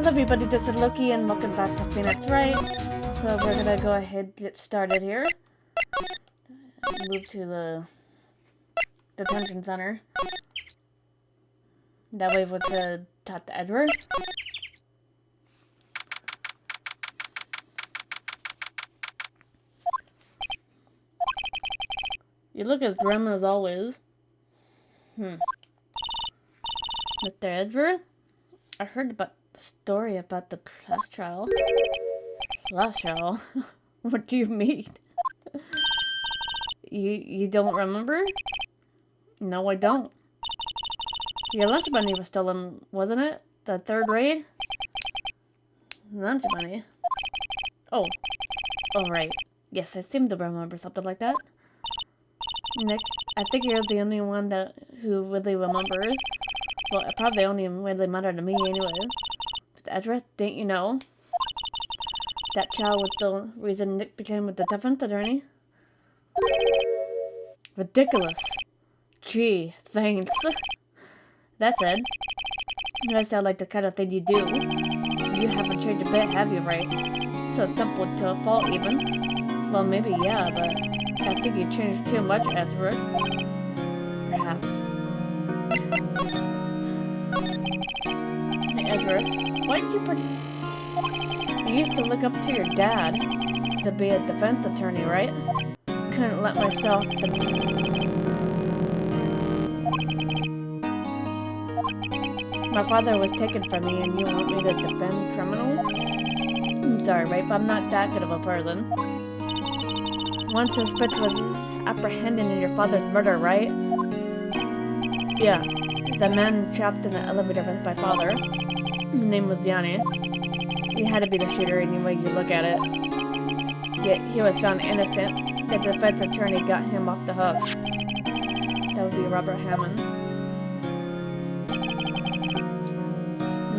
Hello everybody, this is Loki and welcome back to Phoenix Wright. So we're gonna go ahead and get started here. Move to the detention center. That way we could talk to Edward. You look as grim as always. Mr. Edward? I heard about the story about the class trial. Class trial? What do you mean? You don't remember? No, I don't. Your lunch money was stolen, wasn't it? The third raid? Lunch money? Oh. Oh, right. Yes, I seem to remember something like that. Nick, I think you're the only one who really remembers. Well, it probably only really mattered to me anyway. But Edward, didn't you know? That child was the reason Nick became a defense attorney. Ridiculous. Gee, thanks. That said, that sounds like the kind of thing you do. You haven't changed a bit, have you, right? So simple to a fault, even. Well, maybe, yeah, but I think you changed too much, Edward. Perhaps. Hey, Edward, why did you used to look up to your dad to be a defense attorney, right? Couldn't let myself My father was taken from me and you want me to defend criminals? I'm sorry, right? But I'm not that good of a person. One suspect was apprehended in your father's murder, right? Yeah. The man trapped in the elevator with my father. His name was Yanni. He had to be the shooter any way you look at it. Yet he was found innocent. The defense attorney got him off the hook. That would be Robert Hammond.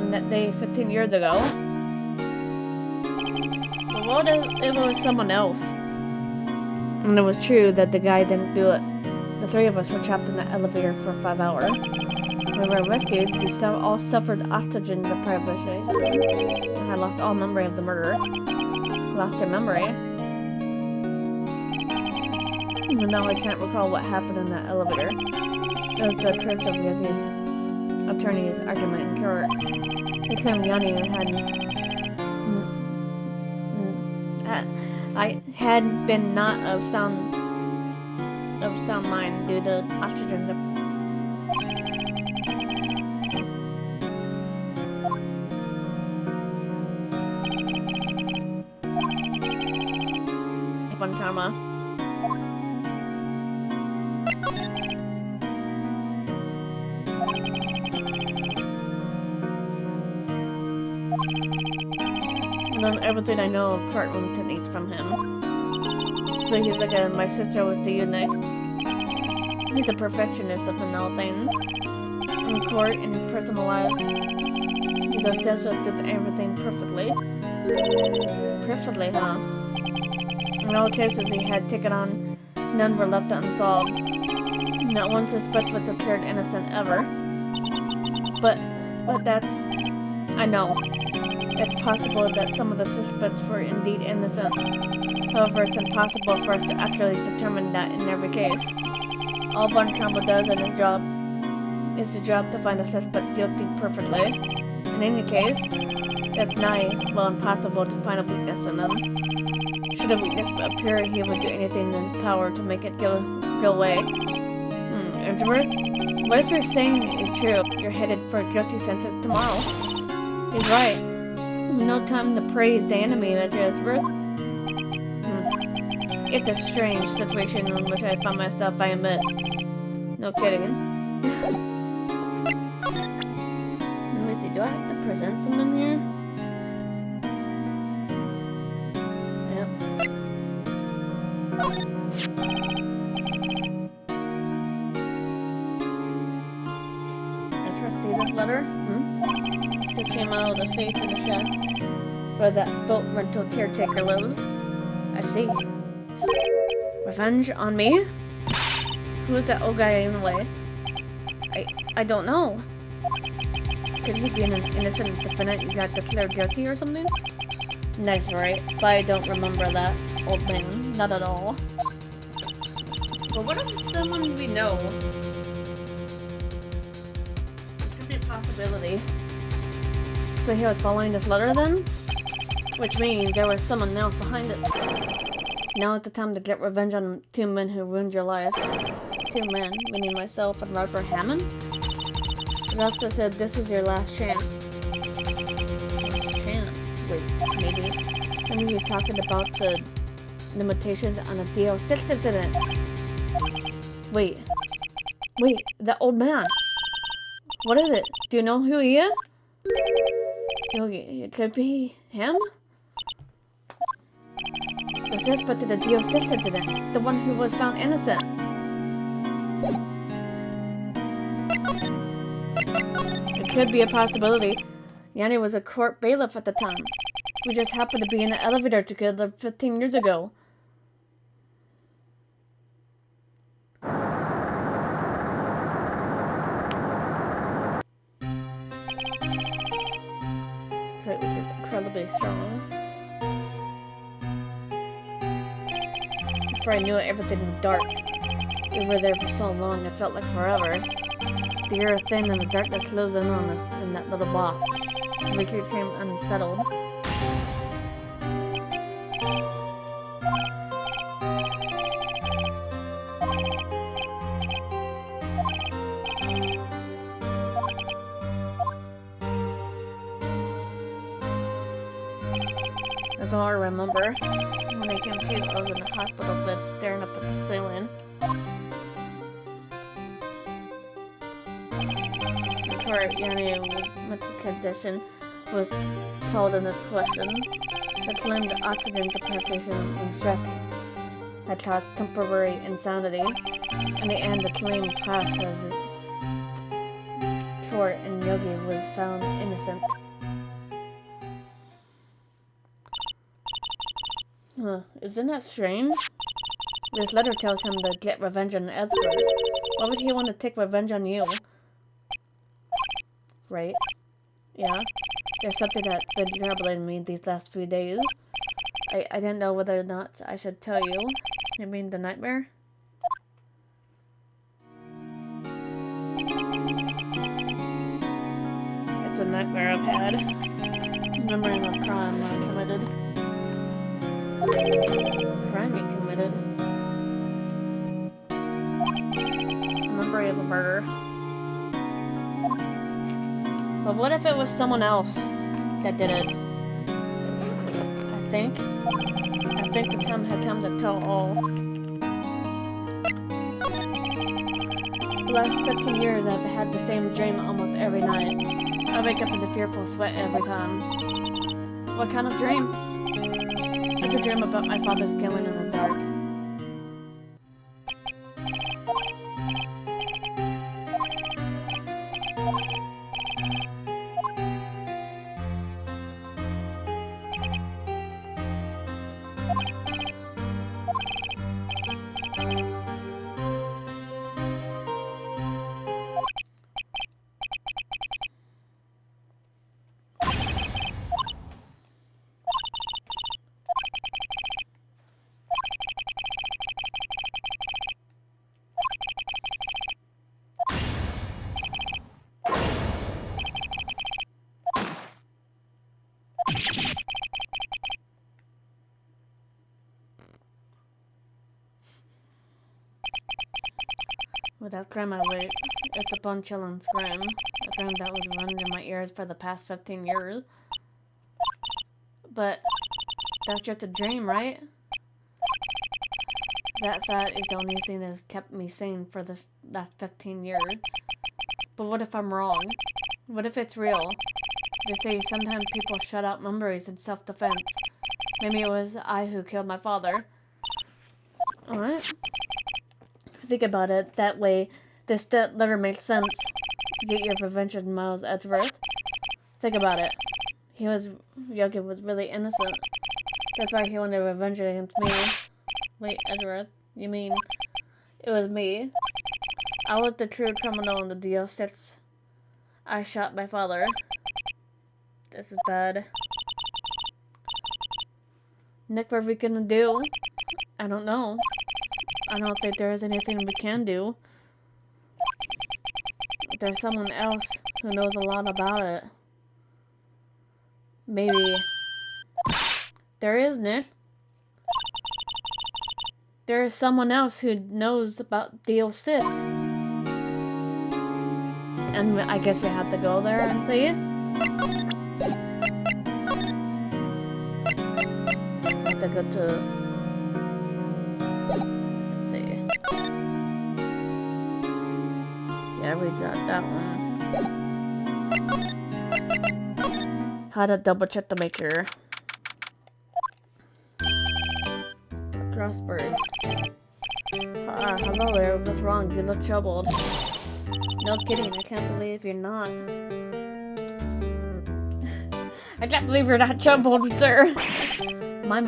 And that day, 15 years ago. But what if it was someone else? And it was true that the guy didn't do it. The three of us were trapped in the elevator for 5 hours. When we were rescued, we all suffered oxygen deprivation. I had lost all memory of the murder. Lost your memory. Even though I can't recall what happened in that elevator. It was the curse of Yanni's attorney's argument in court. He claimed Yanni had been not of sound mind due to oxygen upon karma. I learned everything I know of courtroom techniques from him. So he's like my sister was to you, Nick. He's a perfectionist of all things. In court, in his personal life, he's obsessed with doing everything perfectly. Perfectly, huh? In all cases he had taken on, none were left unsolved. Not one suspect was declared innocent ever. But that's... I know. It's possible that some of the suspects were indeed innocent. However, it's impossible for us to actually determine that in every case. All Von Campbell does in his job is the job to find the suspect guilty perfectly. In any case, it's nigh, well, impossible to find a weakness in them. Should a weakness appear, he would do anything in his power to make it go away. Edward? What if you're saying it's true? You're headed for a guilty sentence tomorrow. He's right. No time to praise the enemy that you're worth. It's a strange situation in which I find myself, I admit. No kidding. Let me see, do I have to present something here? Yep. See this letter? Just came out of the safe in the shack where that boat rental caretaker lives. I see. Revenge on me? Who is that old guy anyway? I don't know. Could he be an innocent defendant you got declared guilty or something? Nice, right? But I don't remember that old man. Not at all. But what if someone we know? It could be a possibility. So he was following this letter then? Which means there was someone else behind it. Now is the time to get revenge on 2 men who ruined your life. 2 men, meaning myself and Robert Hammond? It also said this is your last chance. Chance? Wait, maybe. Maybe you're talking about the limitations on a DO6 incident. Wait, that old man. What is it? Do you know who he is? It could be him? The suspect in the DO6 incident. The one who was found innocent. It could be a possibility. Yanni was a court bailiff at the time. We just happened to be in an elevator together 15 years ago. It was incredibly strong. Before I knew it, everything was dark. We were there for so long, it felt like forever. The air thin and the darkness closed in on us in that little box. We became unsettled. That's all I remember. When I came to, I was in the hospital bed staring up at the ceiling. Before Yanni's mental condition was called into question, the claimed oxygen deprivation and stress had caused temporary insanity. In the end, the claim passed as court and Yogi was found innocent. Isn't that strange? This letter tells him to get revenge on Edward. Why would he want to take revenge on you? Right? Yeah? There's something that's been troubling me these last few days. I didn't know whether or not I should tell you. You mean the nightmare? It's a nightmare I've had. Remembering a crime I committed. Crime you committed? Memory of a murder. But what if it was someone else that did it? I think the time had come to tell all. The last 15 years I've had the same dream almost every night. I wake up in a fearful sweat every time. What kind of dream? It's a dream about my father's killing in the dark. Without Grandma, wait. It's a bone chilling scream. A scream that was running in my ears for the past 15 years. But that's just a dream, right? That thought is the only thing that has kept me sane for the last 15 years. But what if I'm wrong? What if it's real? They say sometimes people shut out memories in self-defense. Maybe it was I who killed my father. Alright. Think about it that way. This letter makes sense. Get your revenge on Miles Edgeworth. Think about it. Yogi was really innocent. That's why he wanted revenge against me. Wait, Edgeworth, you mean it was me? I was the true criminal in the DO6. I shot my father. This is bad. Nick, what are we gonna do? I don't know. I don't think there is anything we can do. There's someone else who knows a lot about it. Maybe. There is, Nick. There is someone else who knows about the Sith. And I guess we have to go there and see it. Have to go to... Let's see. Yeah, we got that one. How to double check to make sure. Crossbird. Hello there, what's wrong? You look troubled. No kidding, I can't believe you're not. I can't believe you're not troubled, sir. My.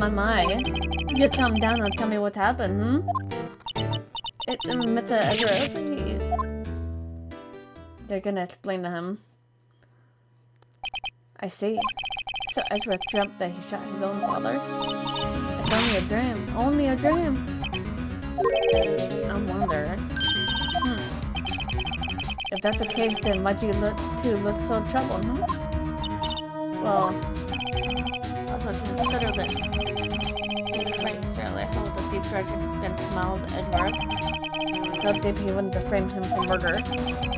You calm down and tell me what happened, It's Mr. Ezra. They're gonna explain to him. I see. So Ezra dreamt that he shot his own father? It's only a dream. Only a dream. I wonder. If that's the case, then why do you look so troubled, Well, also consider this. Right, Shirley held a deep grudge and smiled at Edward. So deep he wouldn't have framed him for murder.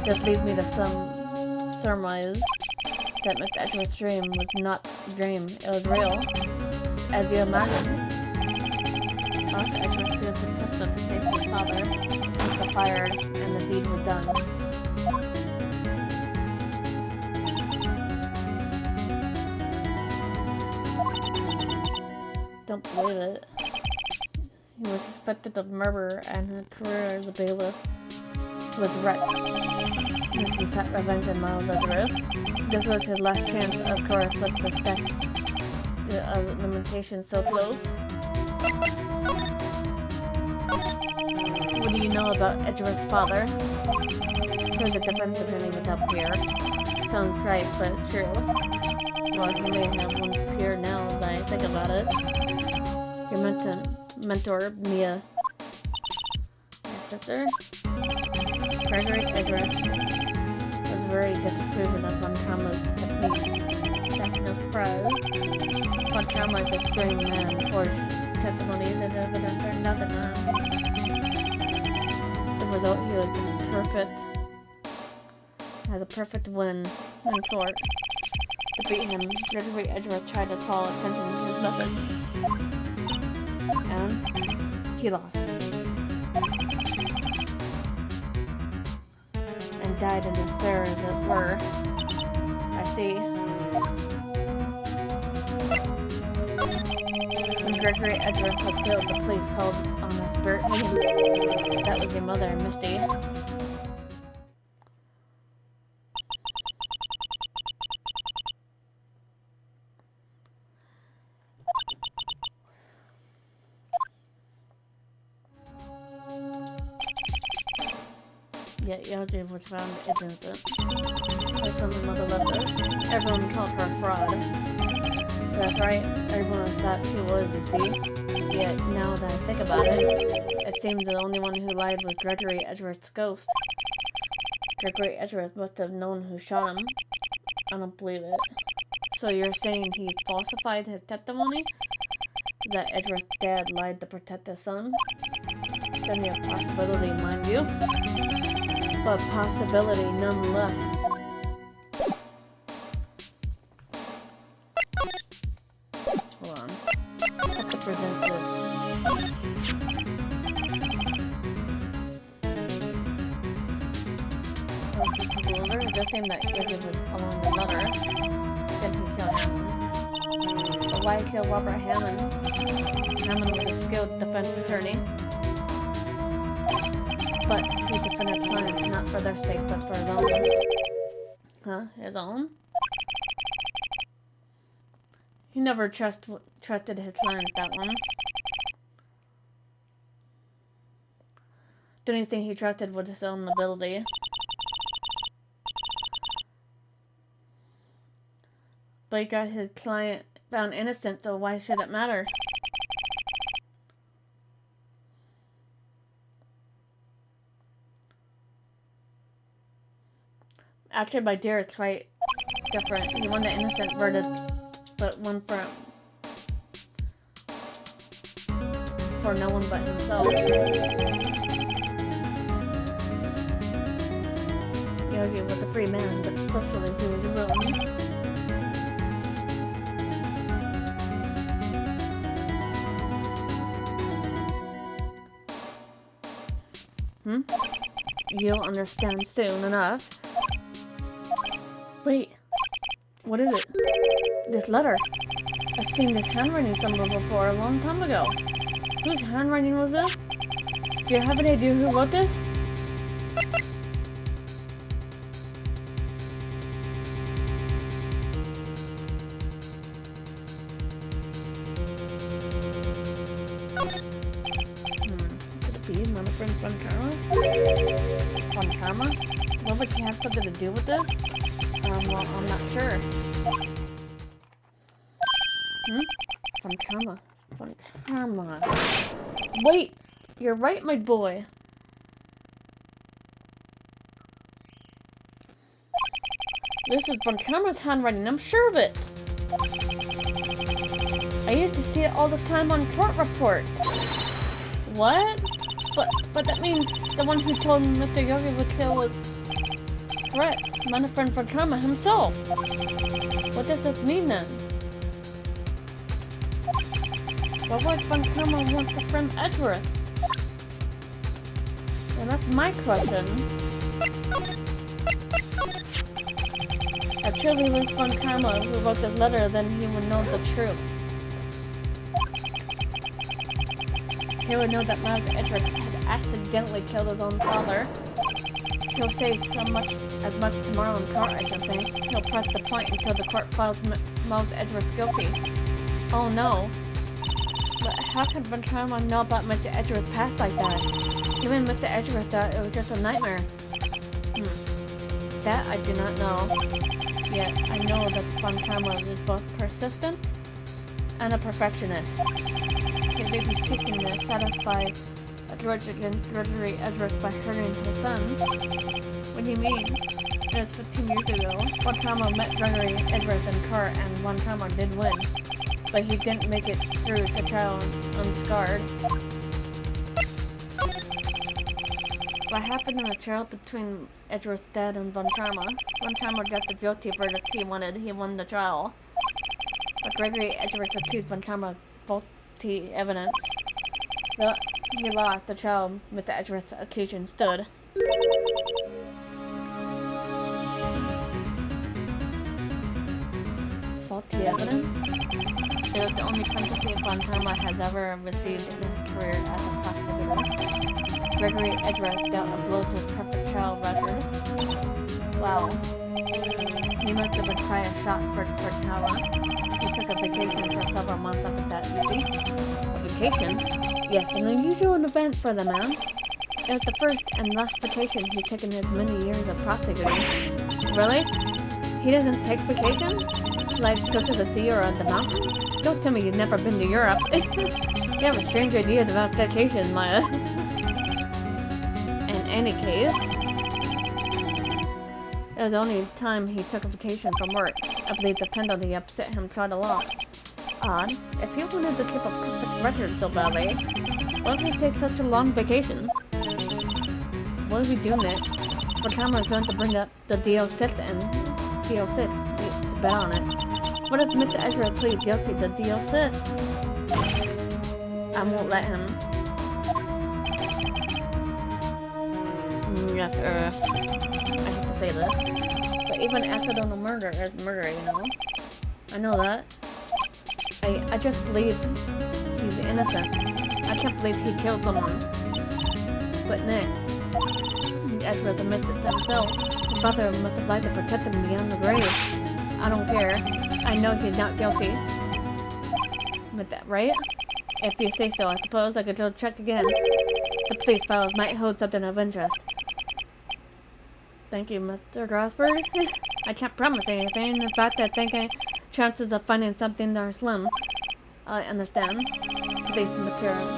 This leads me to some surmise that Mr. Edward's dream was not a dream, it was real. As you imagine. After Edward threw the pistol to save his father, Mr. fired, and the deed was done. Don't believe it. He was suspected of murder, and his career as a bailiff was wrecked. As he sought revenge on Miles Ezra. This was his last chance, of course, with the statute of limitations so close. What do you know about Edward's father? There's a defense attorney without peer. Sounds right, but true. Well, he may have one peer now that I think about it. Your mentor, Mia. My sister? Gregory Edwards was very disapproving of Von Trauma's techniques. That's no surprise. Von Trauma is a strange man, forged testimonies and evidence are nothing on him. The result, he was perfect. Has a perfect win in court. To beat him, Gregory Edwards tried to call attention to his methods. And he lost. And died in despair, as it were. I see. When Gregory Edwards was killed, the police called on a spirit medium. That was your mother, Misty. Yet Yeldy was found innocent. That's when the mother left us. Everyone called her a fraud. That's right, everyone thought she was, you see. Yet, now that I think about it, it seems the only one who lied was Gregory Edwards' ghost. Gregory Edwards must have known who shot him. I don't believe it. So you're saying he falsified his testimony? That Edward's dad lied to protect his son? It's only a possibility, mind you. But possibility nonetheless. Hold on. I have to present this. It does seem that Edward was following the letter. Then he killed Hammond. But why kill Robert Hammond? Hammond was a skilled defense attorney. But he defended clients not for their sake, but for his own. Huh? His own? He never trusted his clients, that one. The only thing he trusted was his own ability. But he got his client found innocent, so why should it matter? Actually, my dear, it's quite different. He won the innocent verdict, but one for no one but himself. Yogi was a free man, but socially he was ruined. You'll understand soon enough. Wait, what is it? This letter. I've seen this handwriting somewhere before a long time ago. Whose handwriting was this? Do you have any idea who wrote this? Could it be my friend Fontana? Fontana? Will he have something to do with this? Well, I'm not sure. Fontana. Fontana. Wait! You're right, my boy. This is Fontana's handwriting, I'm sure of it. I used to see it all the time on court reports. What? But that means the one who told Mr. Yogi would kill was correct. My friend Fontana himself. What does this mean then? Why would Fontana want to friend Edgeworth? And that's my question. If truly was Fontana who wrote this letter, then he would know the truth. He would know that Miles Edgeworth had accidentally killed his own father. He'll say as much tomorrow in court, I should think. He'll press the point until the court finds Miles Edgeworth guilty. Oh no. But how could Fontana know about Mr. Edgeworth's past like that? Even Mr. Edgeworth thought it was just a nightmare. That I do not know. Yet I know that Fontana is both persistent and a perfectionist. He may be seeking to satisfy a grudge against Gregory Edgeworth by hurting his son. What do you mean? It was 15 years ago. Fontana met Gregory Edgeworth in court and Fontana did win. But he didn't make it through the trial unscarred. What happened in the trial between Edgeworth's dad and Fontana? Fontana got the guilty verdict he wanted. He won the trial. But Gregory Edgeworth accused Fontana of faulty evidence. Though he lost the trial, Mr. Edgeworth's accusation stood. Faulty evidence? It was the only quantity Fontana has ever received in his career as a prosecutor. Gregory Edgeworth dealt a blow to his perfect trial record. Wow. He must have been trying a shot for Fontana. He took a vacation for several months after that, you see? A vacation? Yes, an unusual event for the man. It was the first and last vacation he'd taken in his many years of prosecuting. Really? He doesn't take vacations? Like go to the sea or on the mountain? Don't tell me you've never been to Europe. You have strange ideas about vacations, Maya. In any case, it was the only time he took a vacation from work. I believe the penalty upset him quite a lot. Odd. If he wanted to keep a perfect record so badly, why would he take such a long vacation? What do we do next? Fontana is going to bring up the DO6 and DO6. We bet on it. What if Mr. Edgeworth pleads guilty to DO6? I won't let him. Yes, I hate to say this, but even accidental murder is murder, you know? I know that. I just believe he's innocent. I can't believe he killed someone. But Nick, Edgeworth admits it himself. His father must have liked to protect him beyond the grave. I don't care. I know he's not guilty. But that, right? If you say so, I suppose I could go check again. The police files might hold something of interest. Thank you, Mr. Grosberg. I can't promise anything. In fact, I think I chances of finding something are slim. I understand. Police material.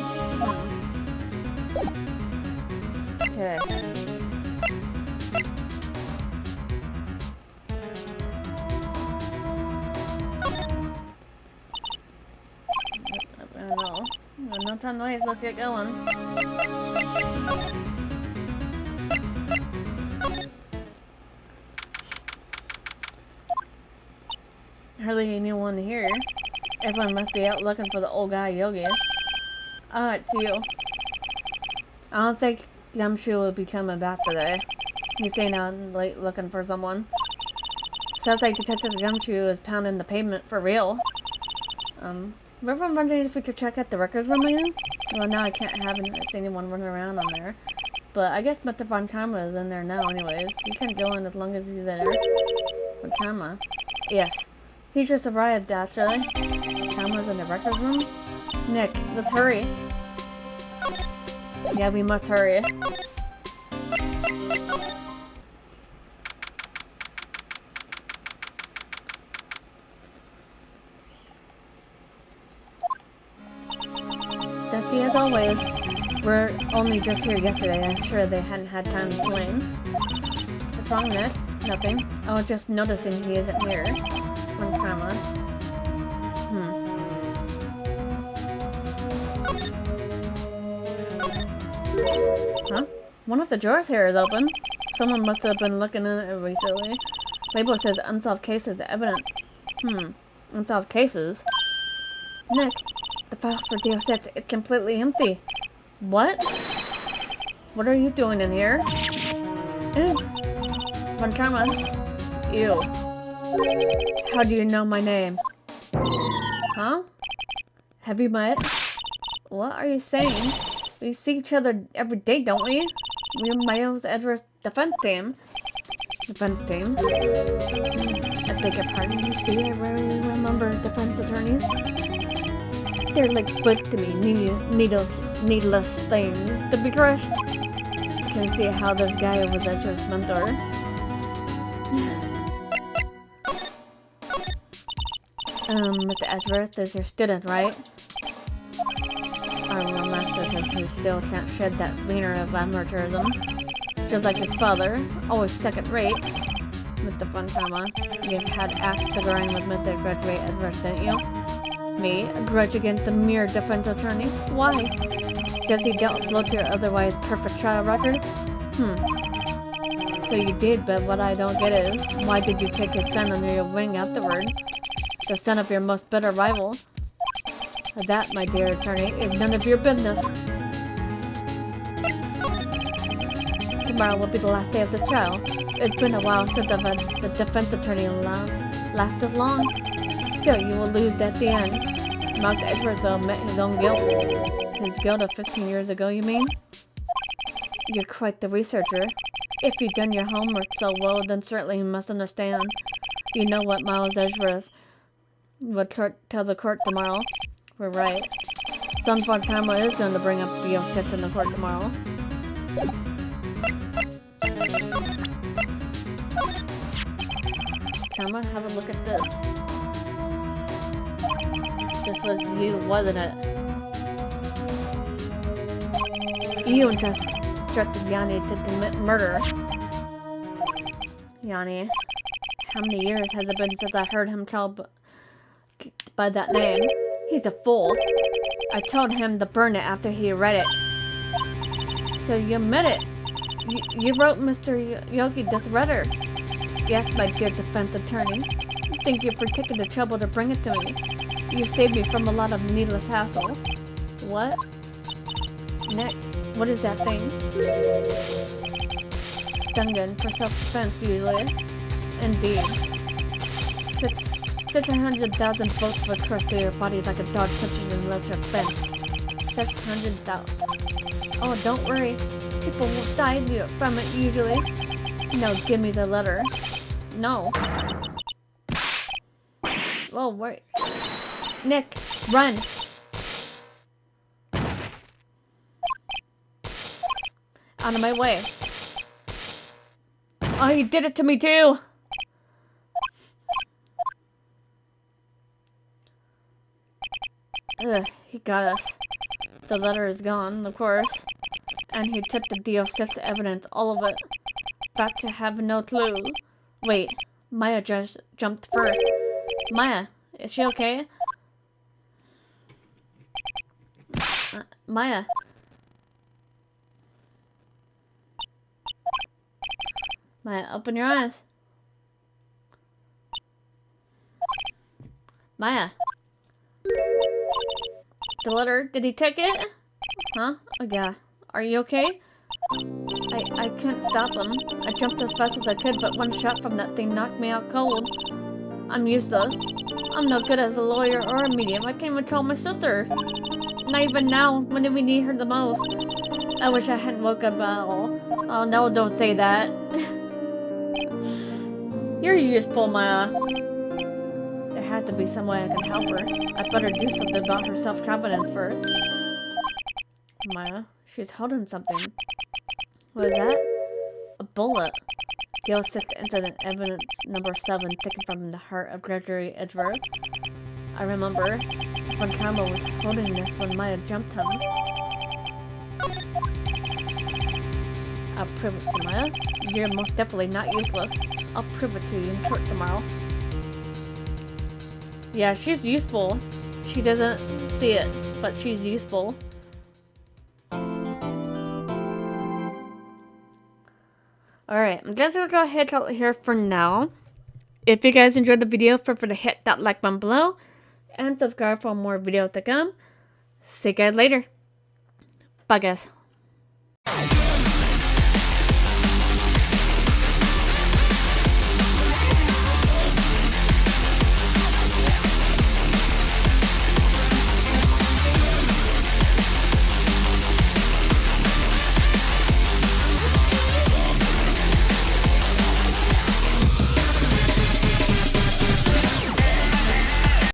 Okay. I don't know. No time to waste. Let's get going. Hardly anyone here. Everyone must be out looking for the old guy Yogi. It's you. I don't think Gumshoe will be coming back today. He's staying out late looking for someone. Sounds like Detective Gumshoe is pounding the pavement for real. We're wondering if we could check out the records room again? Well, now I can't have anyone running around on there. But I guess Mr. Von Karma is in there now anyways. You can go in as long as he's there. Von Karma? Yes. He just arrived, actually. Karma's in the records room? Nick, let's hurry. Yeah, we must hurry. Dusty as always. We're only just here yesterday. I'm sure they hadn't had time to explain. What's wrong, Nick? Nothing. I was just noticing he isn't here. One Karma. Huh? One of the drawers here is open. Someone must have been looking in it recently. Label says unsolved cases evident. Unsolved cases? Nick, the file for Deus Ex is completely empty. What? What are you doing in here? Von Karma. Ew. How do you know my name? Huh? Have you met? What are you saying? We see each other every day, don't we? We're Miles Edwards' defense team. Defense team? I beg your pardon, you see, I rarely remember defense attorneys. They're like books to me, needless things to be crushed. You can see how this guy was Edwards' mentor. Mr. Edwards is your student, right? Our little master says he still can't shed that wiener of amateurism. Just like his father, always second rate. Mr. Von Karma, you've had axe to grind with Mr. Graduate Edwards, didn't you? Me? A grudge against the mere defense attorney? Why? Does he don't float your otherwise perfect trial record? So you did, but what I don't get is, why did you take his son under your wing afterward? The son of your most bitter rival. That, my dear attorney, is none of your business. Tomorrow will be the last day of the trial. It's been a while since I've had the defense attorney lasted long. Still, you will lose at the end. Miles Edwards, though, met his own guilt. His guilt of 15 years ago, you mean? You're quite the researcher. If you've done your homework so well, then certainly you must understand. You know what Miles Edwards will tell the court tomorrow. We're right. Son Von Karma is going to bring up Deus Ex in the court tomorrow. Karma, have a look at this. This was you, wasn't it? You instructed Yanni to commit murder. Yanni. How many years has it been since I heard him called by that name? He's a fool. I told him to burn it after he read it. So you admit it. You wrote Mr. Yogi this letter. Yes, my dear defense attorney. Thank you for taking the trouble to bring it to me. You saved me from a lot of needless hassle. What? Nick, what is that thing? Stun gun for self-defense, usually. Indeed. 600,000 volts would cross through your body like a dog touches an electric fence. 600,000. Oh, don't worry. People will die from it usually. No, give me the letter. No. Whoa, wait. Nick, run! Out of my way. Oh, he did it to me too! Ugh, he got us. The letter is gone, of course. And he took the DO6 evidence, all of it. Back to have no clue. Wait, Maya just jumped first. Maya, is she okay? Maya. Maya, open your eyes. Maya. The letter, did he take it? Huh? Oh yeah. Are you okay? I couldn't stop him. I jumped as fast as I could, but one shot from that thing knocked me out cold. I'm useless. I'm no good as a lawyer or a medium. I can't even tell my sister. Not even now, when do we need her the most? I wish I hadn't woke up at all. Oh no, don't say that. You're useful, Maya. There had to be some way I can help her. I'd better do something about her self-confidence first. Maya, she's holding something. What is that? A bullet. Gale 6 incident evidence number 7 taken from the heart of Gregory Edgeworth. I remember when Kama was holding this when Maya jumped him. I'll prove it to Maya. You're most definitely not useless. I'll prove it to you in court tomorrow. Yeah, she's useful. She doesn't see it, but she's useful. Alright, I'm gonna go ahead out here for now. If you guys enjoyed the video, feel free to hit that like button below. And subscribe for more videos to come. See you guys later. Bye guys.